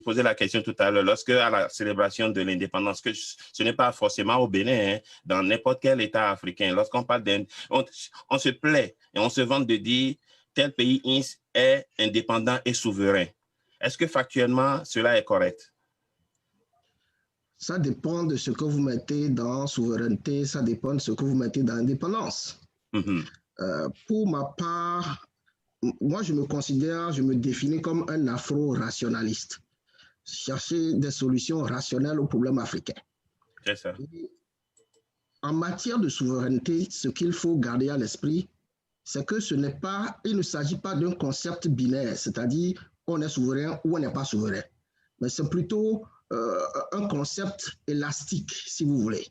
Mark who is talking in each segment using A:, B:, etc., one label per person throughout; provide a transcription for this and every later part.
A: posé la question tout à l'heure, lorsque à la célébration de l'indépendance, que ce n'est pas forcément au Bénin, hein, dans n'importe quel État africain, lorsqu'on parle on se plaît et on se vante de dire tel pays est indépendant et souverain. Est-ce que factuellement, cela est correct?
B: Ça dépend de ce que vous mettez dans souveraineté, ça dépend de ce que vous mettez dans indépendance. Pour ma part, moi, je me définis comme un afro-rationaliste. Chercher des solutions rationnelles aux problèmes africains.
A: C'est ça.
B: Et en matière de souveraineté, ce qu'il faut garder à l'esprit, c'est que il ne s'agit pas d'un concept binaire, c'est-à-dire on est souverain ou on n'est pas souverain. Mais c'est plutôt un concept élastique, si vous voulez.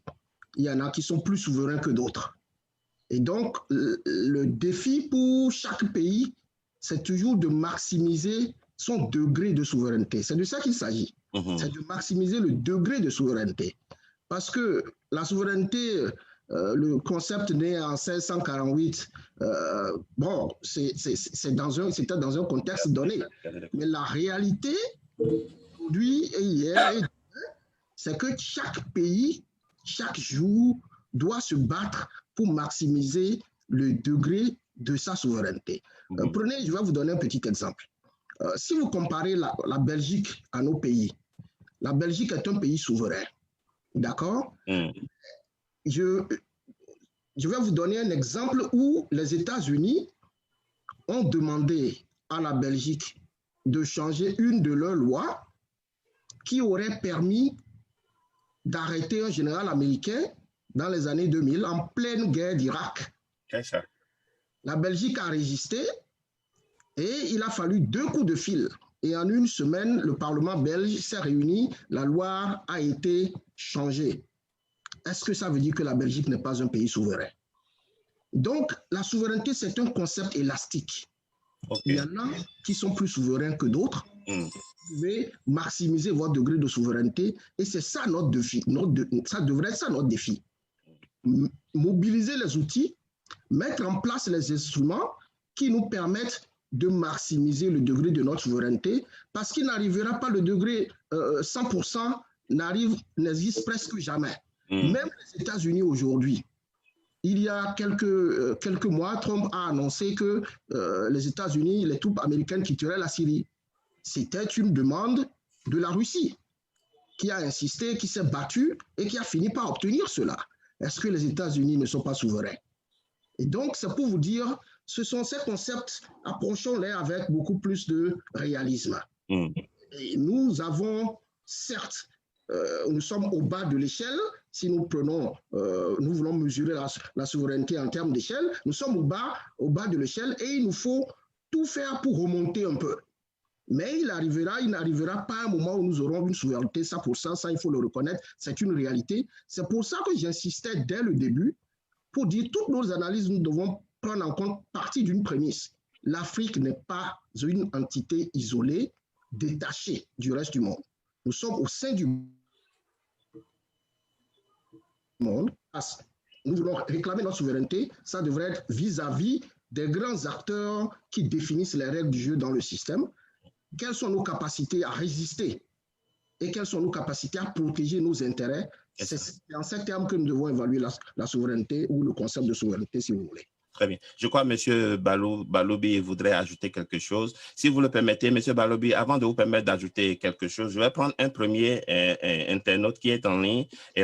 B: Il y en a qui sont plus souverains que d'autres. Et donc, le défi pour chaque pays, c'est toujours de maximiser son degré de souveraineté. C'est de ça qu'il s'agit. C'est de maximiser le degré de souveraineté. Parce que la souveraineté, le concept né en 1648, bon, c'était dans un contexte donné. Mais la réalité, aujourd'hui et hier, c'est que chaque pays, chaque jour, doit se battre pour maximiser le degré de sa souveraineté. Prenez, je vais vous donner un petit exemple. Si vous comparez la Belgique à nos pays, la Belgique est un pays souverain. D'accord? Je vais vous donner un exemple où les États-Unis ont demandé à la Belgique de changer une de leurs lois qui aurait permis d'arrêter un général américain dans les années 2000 en pleine guerre d'Irak. La Belgique a résisté et il a fallu 2 coups de fil. Et en une semaine, le Parlement belge s'est réuni, la loi a été changée. Est-ce que ça veut dire que la Belgique n'est pas un pays souverain? Donc, la souveraineté, c'est un concept élastique. Il y en a qui sont plus souverains que d'autres. Vous pouvez maximiser votre degré de souveraineté et c'est ça notre défi. Ça devrait être ça notre défi. Mobiliser les outils, mettre en place les instruments qui nous permettent de maximiser le degré de notre souveraineté parce qu'il n'arrivera pas le degré 100% n'existe presque jamais. Même les États-Unis aujourd'hui, il y a quelques mois, Trump a annoncé que les États-Unis, les troupes américaines quitteraient la Syrie. C'était une demande de la Russie qui a insisté, qui s'est battue et qui a fini par obtenir cela. Est-ce que les États-Unis ne sont pas souverains? Et donc, c'est pour vous dire, ce sont ces concepts, approchons-les avec beaucoup plus de réalisme. Et nous avons, certes, nous sommes au bas de l'échelle. Si nous prenons, nous voulons mesurer la souveraineté en termes d'échelle, nous sommes au bas de l'échelle et il nous faut tout faire pour remonter un peu. Mais il n'arrivera pas un moment où nous aurons une souveraineté, ça il faut le reconnaître, c'est une réalité. C'est pour ça que j'insistais dès le début, pour dire toutes nos analyses, nous devons prendre en compte partie d'une prémisse. L'Afrique n'est pas une entité isolée, détachée du reste du monde. Nous sommes au sein du monde. Nous voulons réclamer notre souveraineté, ça devrait être vis-à-vis des grands acteurs qui définissent les règles du jeu dans le système. Quelles sont nos capacités à résister et quelles sont nos capacités à protéger nos intérêts? C'est en ces termes que nous devons évaluer la souveraineté ou le concept de souveraineté, si vous voulez.
A: Très bien. Je crois que M. Balobi voudrait ajouter quelque chose. Si vous le permettez, M. Balobi, avant de vous permettre d'ajouter quelque chose, je vais prendre un premier internaute qui est en ligne et